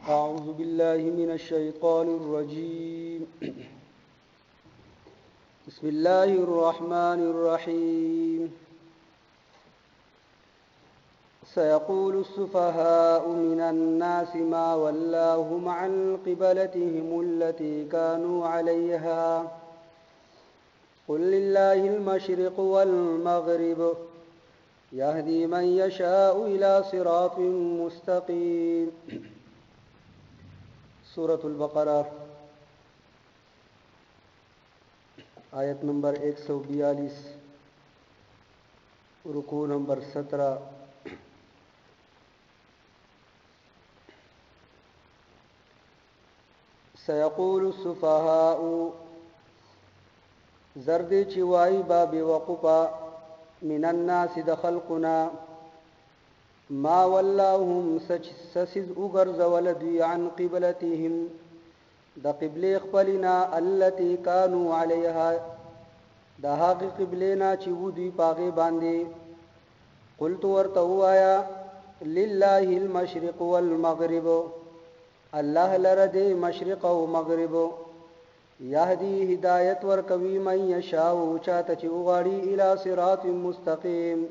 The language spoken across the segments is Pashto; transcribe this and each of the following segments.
أعوذ بالله من الشيطان الرجيم بسم الله الرحمن الرحيم سيقول السفهاء من الناس ما ولاهم عن قبلتهم التي كانوا عليها قل لله المشرق والمغرب يهدي من يشاء إلى صراط مستقيم سورة البقرہ آیت نمبر 142 رکوع نمبر 17 سيقول السفهاء زرد چوای باب وقفا من الناس دخلقنا ما ولاهم سسز اغرز ولدي عن قبلتهم د قبله خپلنا التي كانوا عليها د هغه قبلنا چې ودي پاغه باندې قلت ورتوایا لله المشرق والمغرب الله لرد مشرق او مغرب يهدي هدايت ورکوي من يشاء چاته چې وغاړي الى صراط مستقيم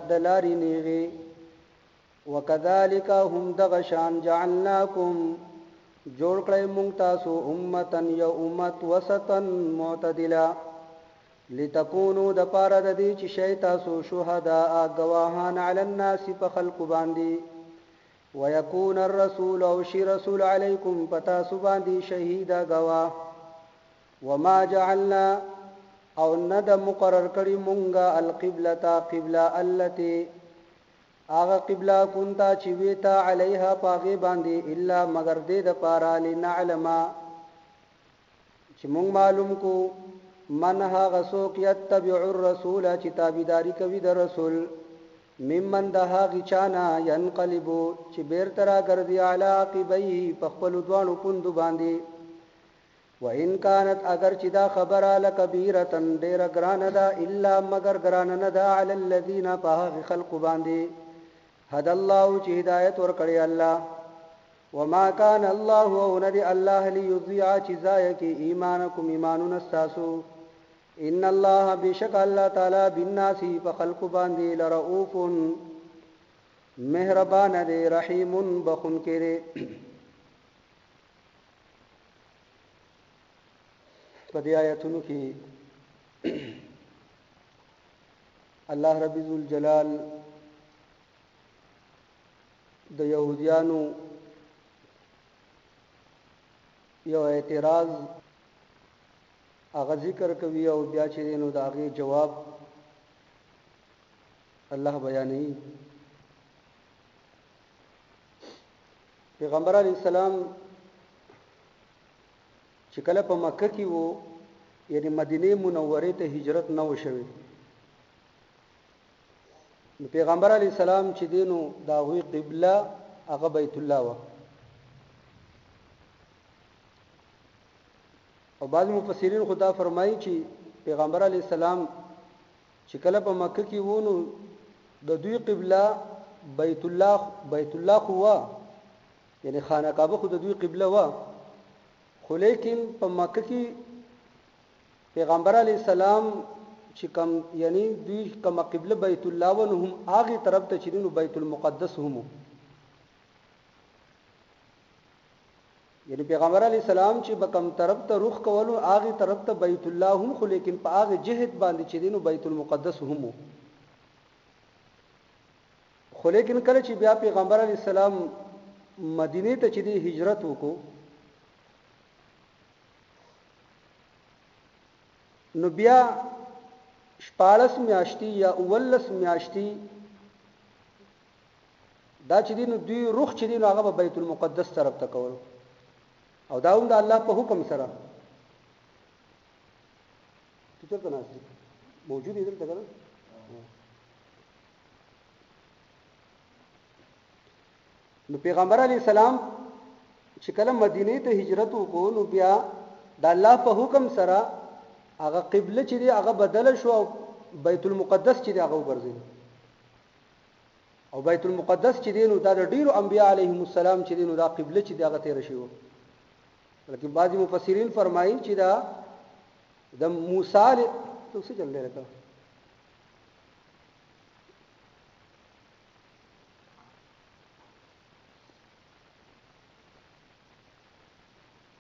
دلاري نیغي وكذلك هم دغشان جعلناكم جوړ کړی مونږ تاسو امتن یو امت وسطن معتدلا لتكونوا د پاره د دې چې شي تاسو شهدا گواهان علی الناس په خلق باندې ويكون الرسول او شي رسول علیکم پتا سو باندې شهیدا گواه وما جعلنا او ند مقرر کړی مونږه القبلة قبله التي اغه قبله كنتا چې ویتا علیها پاغه باندې الا مگر دې د پاره لنعلم چې مونږ معلوم کو من هغه څوک یتبع الرسول چې تابعداري کوي د رسول ممن ده هغه چانا ينقلبو چې بیرترا ګرځي علی عقبیه په خپل دوانو پوند باندې وان كانت اگر چې دا خبره لکبیره ډیر ګرانه ده الا مگر ګرانه نه ده علی الذین په خلق باندې هدى الله چې هدایت ورکړي الله وما كان الله ونبي الله ليضيع جزاءك ايمانكم ايمانون الساسو ان الله بشك الله تعالی بالناس فخلق باندې لرؤوف مهربان دی رحیم بخون کړي په دې آیتونو کې الله رب ذل جلال د يهوديانو یو اعتراض هغه ذکر کوي او بیا چې نو دا غي جواب الله بیانوي پیغمبر علی السلام چې کله په مکه کې وو یعنی مدینه منوره ته هجرت نه وشوي نو پیغمبر علی السلام چې دینو دا وی قبله هغه بیت الله و او بعض مفسرین خدا فرمایي چې پیغمبر علی السلام چې کله په مکه کې وونو د دوی قبله بیت الله خو یعنی خانه کعبه خو د دوی قبله و خو لیکن په مکه کې پیغمبر علی السلام چې کوم یعنی دوی کوم قبله بیت الله و نو هم هغه طرف ته چې نو بیت المقدس هم یعنی پیغمبر علی السلام چې بکم طرف ته رخ کولو هغه طرف ته بیت الله هم خو لیکن په هغه جهت باندې چې دینو بیت المقدس هم خو لیکن کله چې بیا پیغمبر علی السلام مدینه ته چې دی هجرت وکړو نو بیا 14 میاشتې یا 19 میاشتې دا چې دینو دوی رخ چې دینو هغه بیت المقدس طرف ته کول او دا هم د الله په حکم سره څه ته ناس موجود دي دلته کنه نو پیغمبر علی السلام چې کله مدینه ته هجرت وکړو نو بیا د الله په حکم سره هغه قبله چې دی هغه بدل شو بیت المقدس چې دی هغه وګرځي او بیت المقدس چې دینو دا د ډیرو انبیاء علیهم السلام چې دینو دا قبله چې دغه تیر شي وو بلکې بعضی مفسرین فرمایي چې دا د موسی علیه څه چل دی راته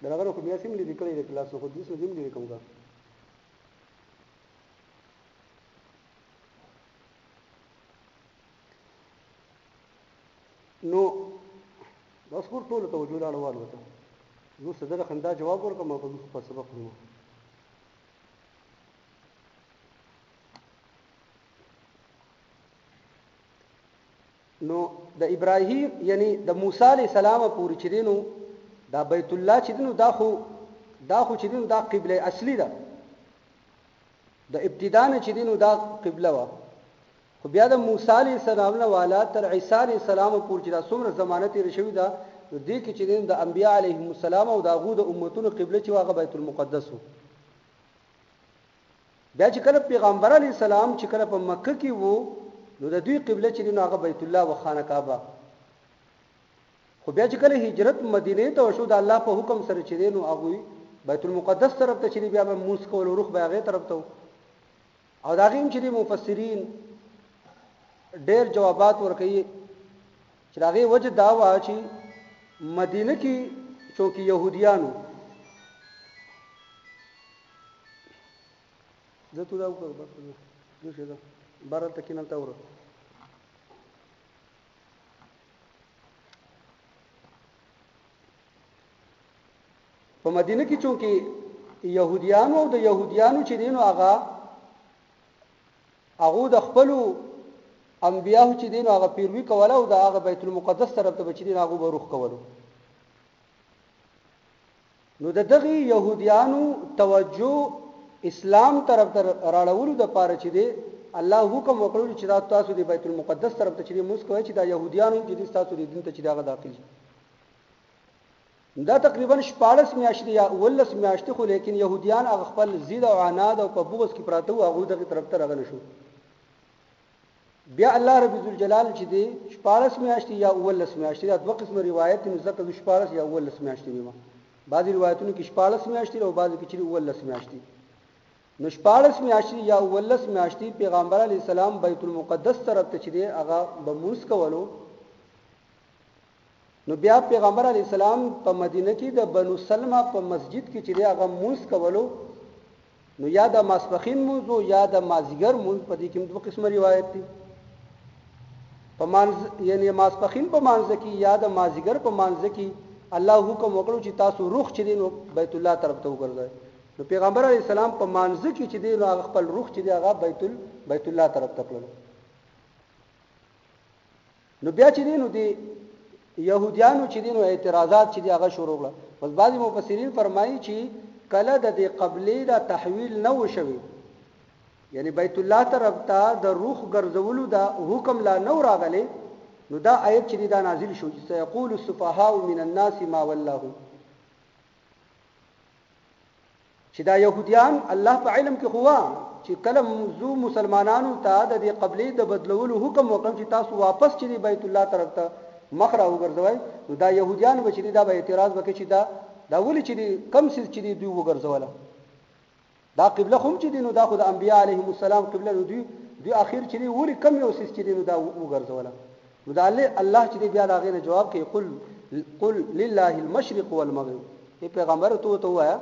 دغه کوم یې سیم لیکل کړی د کلاس خو دې سم دې کوم کا نو بس ور ټول توجه لاړوال وته زه صدر خندا جواب ورکوم په په سبق نو نو د ابراهیم یعنی د موسی علی السلام پوری چرینو دا بیت الله چې دینو دا خو چې دینو دا قبله اصلي ده د ابتدا نه چې دینو دا قبله وا خو بیا د موسی علی السلام نه والا تر عیسی علی السلام پورې چې دا څومره زمانه تیر شوی دا نو دې کې چې دین د انبیاء علیهم السلام او د هغو د امتونو قبله چې واغه بیت المقدس وو بیا چې کله پیغمبر علی السلام چې کله په مکه کې وو نو د دوی قبله چې دین هغه بیت الله و خانه کعبه خو بیا چې کله هجرت مدینه ته وشو د الله په حکم سره چې دین هغه بیت المقدس طرف ته چې بیا به موس کول روح به هغه طرف ته او دا غیم چې مفسرین ډېر جوابات ورکړي چې هغه وجه دا و چې مدینه کې چونکی يهوديانو زه تو دا وکړم نو شه دا بارل تکینل تا ور په مدینه کې چونکی يهوديانو او د يهوديانو چې دینو هغه د خپل انبیاء چې دین هغه پیروي کوله او د هغه بیت المقدس طرف ته بچی دین هغه به روح کولو نو د دغه يهوديانو توجه اسلام طرف ته راړولو د پاره چې دی الله حکم وکړو چې تاسو د بیت المقدس طرف ته چې موږ کوی چې د يهوديانو چې تاسو د دین ته چې هغه داخل شي دا تقریبا 14 میاشتې یا 19 میاشتې خو لیکن يهوديان هغه خپل زید او عناد او په بغض کې پراته او هغه دغه طرف ته راغلی شو بیا الله رب ذوالجلال چې دی 14 میاشتې یا 19 میاشتې دا دوه قسم روایت دي ځکه 14 یا 19 میاشتې نیمه بعضی روایتونو کې 14 میاشتې او بعضی کې 19 میاشتې نو 14 میاشتې یا 19 میاشتې پیغمبر علی السلام بیت المقدس طرف ته چې دی هغه بموس کولو نو بیا پیغمبر علی السلام په مدینه کې د بنو سلمہ په مسجد کې چې دی هغه موس کولو نو یا د ماسپخین موضوع یا د مازیګر موضوع په دې کې دوه قسمه روایت دي په مانځ یعنی ماسپخین په مانځ کې یا د مازیګر په مانځ کې الله حکم وکړو چې تاسو روح چې دین بیت الله طرف ته وګرځئ نو پیغمبر علی السلام په مانځ کې چې دین هغه خپل روح چې دی هغه بیت الله طرف ته کړل نو بیا چې دین دی يهوديانو چې دین اعتراضات چې دی هغه شروع کړل بس بعضی مفسرین فرمایي چې کله د قبلې دا تحویل نه وشوي یعنی بیت الله طرف ته د روح ګرځولو دا حکم لا نو راغلی نو دا آیت چې دا نازل شو چې سيقول السفهاء من الناس ما ولاهم چې دا يهوديان الله په علم کې خوا چې کله موضوع مسلمانانو ته د قبلې د بدلولو حکم وکړ چې تاسو واپس چې بیت الله طرف ته مخ را وګرځوي نو دا يهوديان به چې دا به اعتراض وکړي چې دا ولې چې کم څه چې دوی وګرځوله دا قبله هم چې دینو دا خو د انبیاء علیهم السلام قبله نو دوی اخر چې ولې کم یو څه چې دینو دا وګرځوله نو دا الله چې بیا دا غیر جواب کوي قل لله المشرق والمغرب ای پیغمبر ته وایا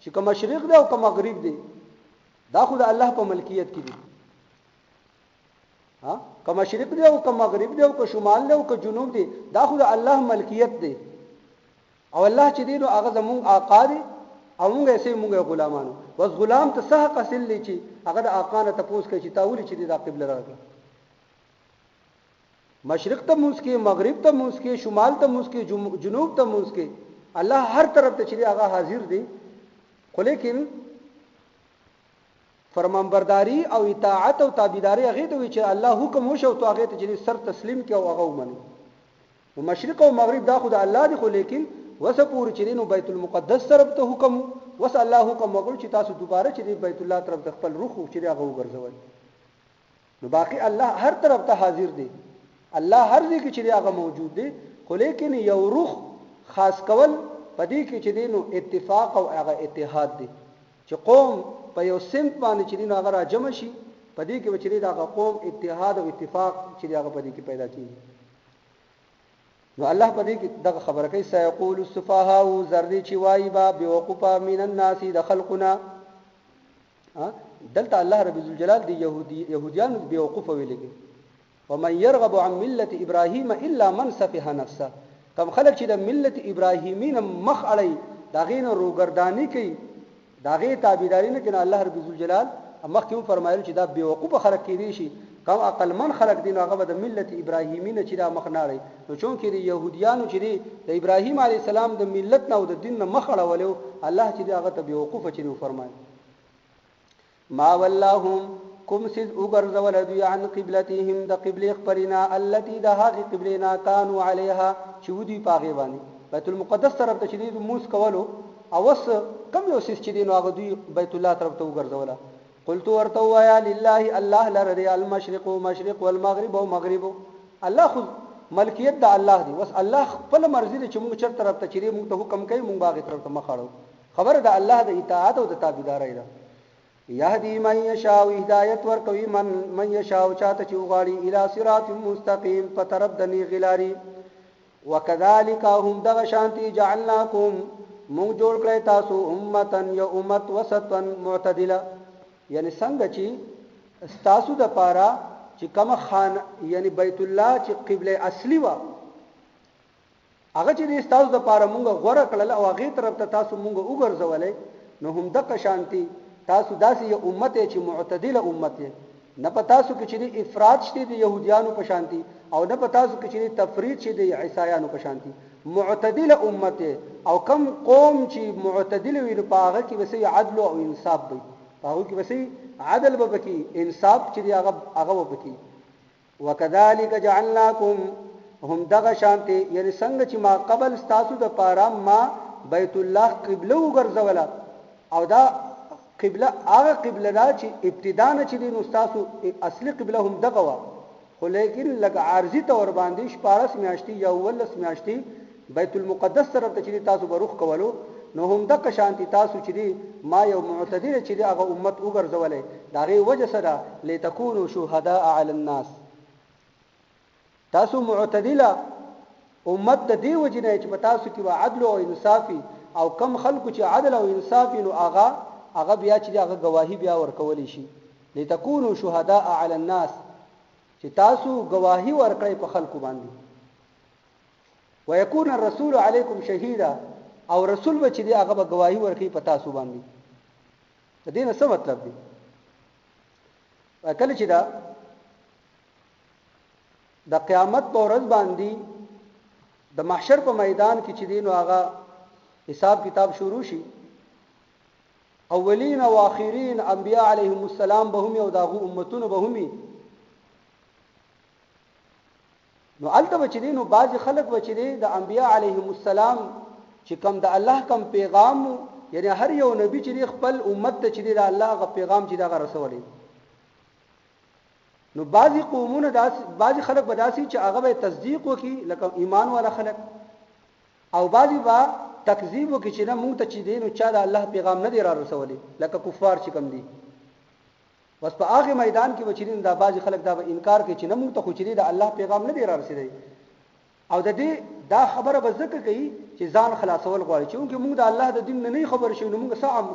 چې کوم مشرق دی او کوم مغرب دی دا خو د الله په ملکیت کې دي ها کوم مشرق دی او کوم مغرب دی او کوم شمال دی او کوم جنوب دی دا خو د الله ملکیت دی او الله چې دی نو هغه زمون آقا دی او موږ یې موږ غلامانو بس غلام ته صح قصل لې چې هغه د آقا نه تاسو کوي چې تاولي چې دا قبله راغله مشرق ته موسکی مغرب ته موسکی شمال ته موسکی جنوب ته موسکی الله هر طرف ته چې هغه حاضر دی خو لیکن فرمانبرداری او اطاعت او تابعداري هغه ته چې الله حکم وشو تو هغه ته چې سر تسلیم کې او هغه ومني مشرق او مغرب دا خدای الله دی خو لیکن وسپور چې نو بیت المقدس طرف ته حکم وس الله حکم وکړ چې تاسو دوباره چې بیت الله طرف ته خپل روح چې هغه وګرځوي نو باقي الله هر طرف ته حاضر دی الله هر ځای کې چې هغه موجود دی خو لیکن یو روح خاص کول پدې کې چې دینو اتفاق او هغه اتحاد دی چې قوم په یو سمت باندې چې دینو هغه را جمع شي پدې کې چې دغه قوم اتحاد او اتفاق چې هغه پدې کې پیدا کیږي نو الله پدې کې دغه خبره کوي سيقول السفهاء زردي چې وایي با بوقفا من الناس دخلقنا دلته الله رب الجلال دی يهوديان بوقف ویلګي ومن يرغب عن مله ابراهيم الا من سفه نفسه کم خلک چې د ملت ابراهیمین مخ اړي داغین روګردانی کوي داغه تابعداري نه کنا الله رب الجلال مخکې فرمایل چې دا بیوقوف خلک کېدي شي کم عقل من خلک دین هغه د ملت ابراهیمین چې دا مخ نه اړي نو چون کې د يهوديانو چې د ابراهیم علی السلام د ملت نه او د دین نه مخ اړولو الله چې هغه ته بیوقوف چې فرمایي ما واللهم کوم سید وګرځول دوی عن قبلتهم د قبله خبرنا التي د هغه قبلنا كانوا عليها چې ودي پاغه باندې بیت المقدس طرف ته چې دوی موس کولو اوس کم یو سیس چې دین هغه دوی بیت الله طرف ته وګرځول قلت ورته وایا لله الله لري المشرق ومشرق والمغرب ومغرب الله خو ملکیت د الله دی وس الله خپل مرزي چې موږ چر طرف ته چې موږ ته حکم کوي موږ باغ طرف ته مخاړو خبر د الله د اطاعت او د تابعداري ده يهدي من يشاء هدايت ورکوي من يشاء چاته چې وغاړي الى صراط مستقيم فتردني غلاري وكذلك هم دغ شانتي جعلناكم مون جوړ کړی تاسو امه یا امت وسطا معتدله یعنی څنګه چې تاسو د پاره چې کوم خان یعنی بیت الله چې قبله اصلي و هغه چې تاسو د پاره مونږ غوړه کړل او هغه طرف ته تاسو مونږ وګرځولې نو هم دغ شانتي تاسو داسې یو امت چې معتدله امت نه پتا سو کې چې افراط شته د يهوديانو په شانتي او نه پتا سو کې چې تفرید شته د عیسایانو په شانتي معتدله امت او کم قوم چې معتدل وي په هغه کې وسې عدل او انصاف وي په هغه کې وسې عدل به کې انصاف چې هغه به کې وکذالک جعلناکم هم دغه شانتي یعنی څنګه چې ما قبل تاسو د پاره ما بیت الله قبله وګرځولا او دا قبله هغه قبله دا چې ابتدا نه چې دین استادو اصلي قبله هم دغه وا خو لیکن لګ عارضی تور باندې شپارس میاشتي یا ولس میاشتي بیت المقدس طرف ته چې تاسو بروخ کولو نو هم دغه شانتي تاسو چې ما یو معتدل چې هغه امت وګرځولې داغه وجه سره لتكونوا شهداء على الناس تاسو معتدله امت د دې وجه نه چې تاسو کې عدل او انصافي او کم خلکو چې عدل او انصافي نو هغه بیا چې هغه گواہی بیا ورکول شي لتكونوا شهداء على الناس چې تاسو گواہی ورکړئ په خلکو باندې ويكون الرسول عليكم شهيدا او رسول به چې هغه به گواہی ورکړي په تاسو باندې د دې څه مطلب دی کله چې د قیامت په ورځ باندې د محشر په میدان کې چې دین او هغه حساب کتاب شروع شي اولین او اخرین انبیاء علیهم السلام به هم او داغه امتونه به هم نو الته بچدي بعض خلک بچدي د انبیاء علیهم السلام چې کوم د الله کوم پیغام یعنی هر یو نبی چې خپل امت ته چې د الله غ پیغام چې دا رسولي نو بعضی قومونه بعضی خلک بداسي چې هغه به تصدیق وکي لکه ایمان والا خلک او بعضی با تکذیب وکي چې نه مونږ ته چې دین او چا د الله پیغام نه دی را رسولي لکه کفار چې کوم دي بس په هغه میدان کې بچین دا بعضی خلک دا به انکار کوي چې نه مونږ ته خو چې د الله پیغام نه دی را رسیدي او د دې دا خبره به ذکر کوي چې ځان خلاصول غواړي چې موږ د الله د دین نه خبر شو نو موږ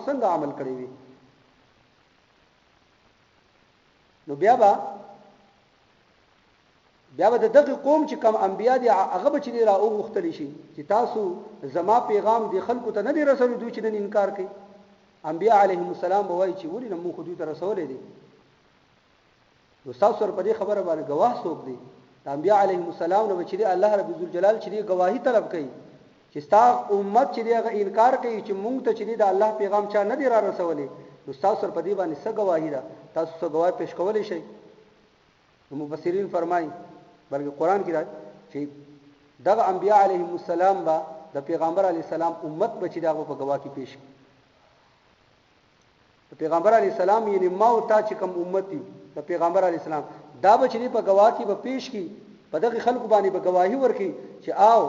څنګه عمل کړی وي نو بیا به دغه قوم چې کم انبیا دي هغه به چې را او مختلف شي چې تاسو زما پیغام دی خلکو ته نه دی رسول دوی چې نن انکار کوي انبیا علیهم السلام به وایي چې ولې نو موږ دوی ته رسول دي نو تاسو پر دې خبره باندې گواه څوک دی انبیاء علیهم السلام نو چې الله رب الجلال چې گواہی طلب کوي چې ستا امت چې هغه انکار کوي چې مونږ ته چې د الله پیغام چا نه دی را رسولي نو تاسو پر دې باندې څه گواہی ده تاسو څه گواہی پېښ کولای شئ نو مفسرین فرمایي بلکې قران کې راځي چې دغه انبیاء علیهم السلام با د پیغمبر علی السلام امت به چې دغه په گواہی کې پېښ د پیغمبر علی السلام یعنی ما او تا چې کوم امت دي د پیغمبر علی السلام دا به چې په گواہی به پېښ کی په دغه خلکو باندې به گواهی ورکړي چې آو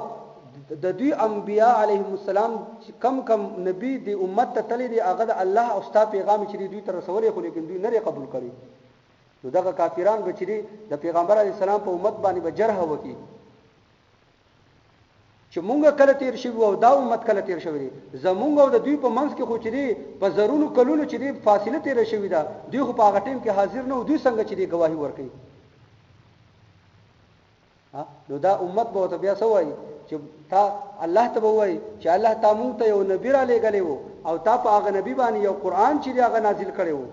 د دوی انبیاء علیهم السلام کم کم نبی دی امت ته تللی دی هغه د الله او ستا پیغام چې دوی ته رسولې خو لیکن دوی نه قبول کړي نو دغه کافران به چې د پیغمبر علی السلام په امت باندې به جرح وکړي چې مونږ کله تیر شو او دا امت کله تیر شوی دی زمونږ او د دوی په منځ کې خو چې دی په زرونو کلونو چې دی فاصله تیر شوی دا دوی خو په هغه ټیم کې حاضر نه او دوی څنګه چې دی گواهی ورکړي نو دا امت به بیا سوای چې تا الله ته وای چې الله تا مونږ ته یو نبی را لېږلی وو او تا په هغه نبی باندې یو قران چې دی هغه نازل کړی وو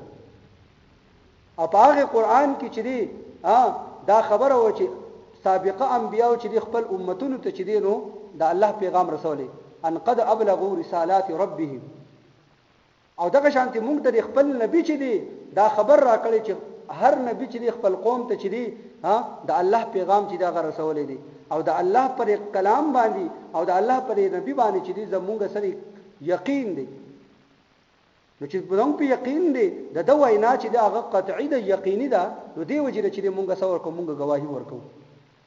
او په هغه قران کې چې دی دا خبره و چې سابقه انبیاء چې دی خپل امتونو ته چې دی نو دا الله پیغام رسولي ان قد ابلغوا رسالات ربهم او دغه شانتي مونږ ته خپل نبی چې دی دا خبر را کړی چې هر نبی چې خپل قوم ته چې دی دا الله پیغام چې دا غ رسولي دی او دا الله پر کلام باندې او دا الله پر نبی باندې چې دی زمونږ سره یقین دی نو چې موږ په یقین دی د دوه وینا چې دا هغه قطعی ده یقیني ده نو دی وجه چې موږ سره کوم موږ گواهی ورکو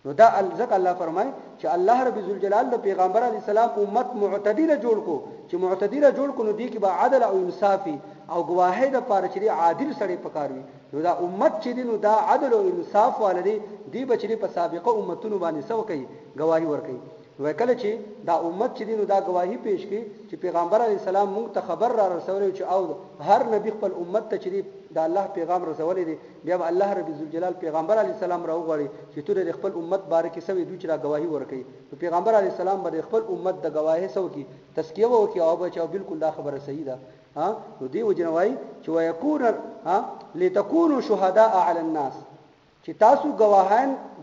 نو دا ځکه الله فرمای چې الله رب ذوالجلال د پیغمبر علی السلام امت معتدله جوړ کو چې معتدله جوړ کو نو دی کې به عدل او انصافي او گواهی د پاره چې عادل سړی پکاروي نو دا امت چې دی نو دا عدل او انصاف والدي دی بچری په سابقه امتونو باندې سو کوي گواهی ورکوي وای کله چې دا امت چې دی نو دا گواهی پیش کړي چې پیغمبر علی السلام موږ ته خبر را رسولي چې او هر نبی خپل امت ته چې دا الله پیغام رسولي دی بیا الله رب ذوالجلال پیغمبر علی السلام راوغړي چې ته د خپل امت باره کې سوي دوی چې را گواهی ورکړي نو پیغمبر علی السلام باندې خپل امت د گواهی سو کی تزکیه وکي او بچو بالکل دا خبره صحیح ده نو دی وجنوي چې ويكون لتكونوا شهداء على الناس چې تاسو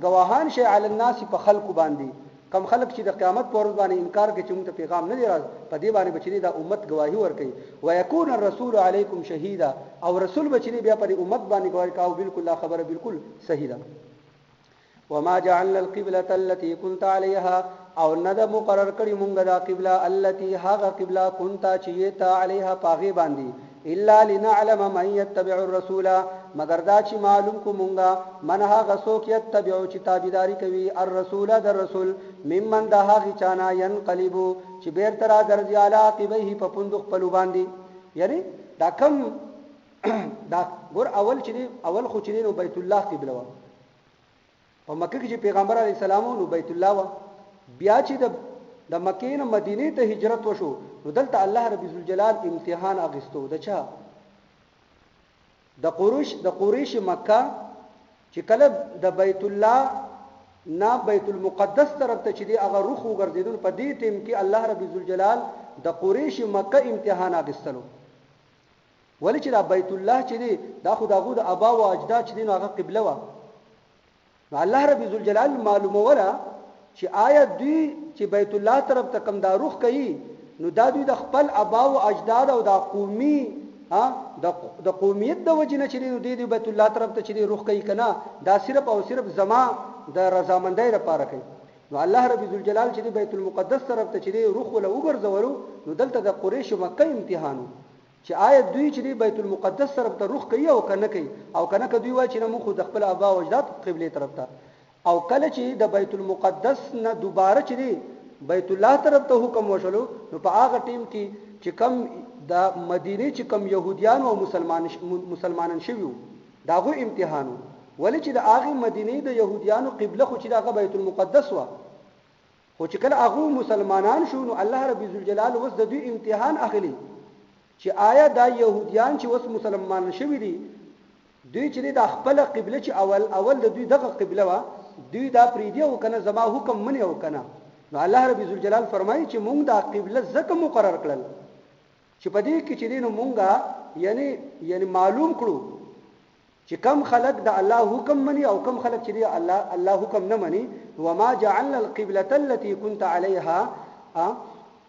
گواهان شي علی الناس په خلق باندې کم خلق چې د قیامت پر ورځ باندې انکار کوي چې موږ ته پیغام نه دی راز په دې باندې بچی دا امت گواهی ورکړي ويكون الرسول عليكم شهيدا او رسول بچی بیا پر امت باندې گواهی کاو بالکل لا خبره بالکل صحیح ده وما جعلنا القبلة التي كنت عليها او ند مقرر کړی مونږ دا قبله التي هغه قبله كنت چې تا عليها پاغي باندې الا لنعلم من يتبع الرسول مگر دا چې معلوم کو مونږه من هغه څوک یتبع چې تابعداري کوي الرسول در رسول ممن دا هغه چانا ينقلبو چې بیر ترا درځي علا قبيه په پوند خپل باندې یعنی دا کم دا ګور اول چې اول خو چې نو بیت الله قبله و په مکه کې چې پیغمبر علی السلام نو بیت الله و بیا چې د مکې نه مدینه ته هجرت وشو نو دلته الله رب ذوالجلال امتحان اغستو د چا د قریش مکه چې کله د بیت الله نه بیت المقدس طرف ته چې دی هغه رخ وګرځیدل په دې ټیم کې الله رب ذوالجلال د قریش مکه امتحان اغستلو ولی چې د بیت الله چې دی دا خو دغه د ابا او اجداد چې دی هغه قبله و نو الله رب ذوالجلال معلومه ولا چې آیا دوی چې بیت الله طرف ته کم دا رخ کوي نو دا دوی د خپل ابا او اجداد او د قومي د قومیت د وجنه چې دوی د بیت الله طرف ته چې رخ کوي کنه دا صرف او صرف زما د رضامندۍ لپاره کوي نو الله رب ذوالجلال چې بیت المقدس طرف ته چې رخ ولا وګرځولو نو دلته د قریش مکه امتحانو چې آیا دوی چې بیت المقدس طرف ته رخ کوي او کنه کوي او کنه دوی وایي چې موږ د خپل ابا او اجداد قبله طرف ته او کله چې د بیت المقدس نه دوباره چې بیت الله طرف ته حکم وشلو نو په هغه ټیم کې چې کم د مدینه چې کم يهوديان او مسلمانان شویو داغه امتحانو ولی چې د هغه مدینه د يهوديانو قبله خو چې دغه بیت المقدس و خو چې کله هغه مسلمانان شو نو الله رب ذوالجلال وس د دوی امتحان اخلي چې آیا دا يهوديان چې وس مسلمانان شوی دي دوی چې د خپل قبله چې اول د دوی دغه قبله و دوی دا پریدي او کنه زما حکم منی او کنه نو الله رب ذوالجلال فرمایي چې مونږ دا قبله زکه مقرر کړل چې په دې کې چې دینو مونږه یعنی معلوم کړو چې کم خلق د الله حکم منی او کم خلق چې دی الله حکم نه منی وما جعلنا القبلة التي كنت عليها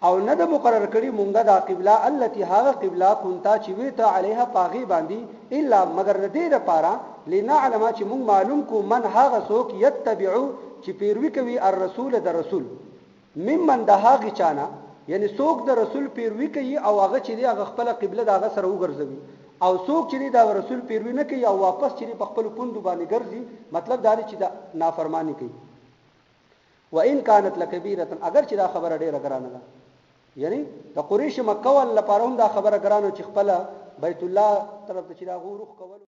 او نه د مقرر کړی مونږه دا قبله التي هغه قبله كنت چې وی ته عليها پاغي باندې الا مگر دې لپاره لنعلم چې مونږ معلوم کو من هغه څوک یتبعو چې پیروي کوي الرسول د رسول ممن د هغه چانه یعنی څوک د رسول پیروي کوي او هغه چې هغه خپل قبله دغه سره وګرځوي او څوک چې د رسول پیروي نه کوي او واپس چې په خپل پوند باندې ګرځي مطلب دا دی چې د نافرمانی کوي وان كانت لكبيره اگر چې دا خبره ډیره ګرانه ده یعنی د قریش مکه ول لپاره هم دا خبره ګرانه چې خپل بیت الله طرف ته چې دا غوروخ کول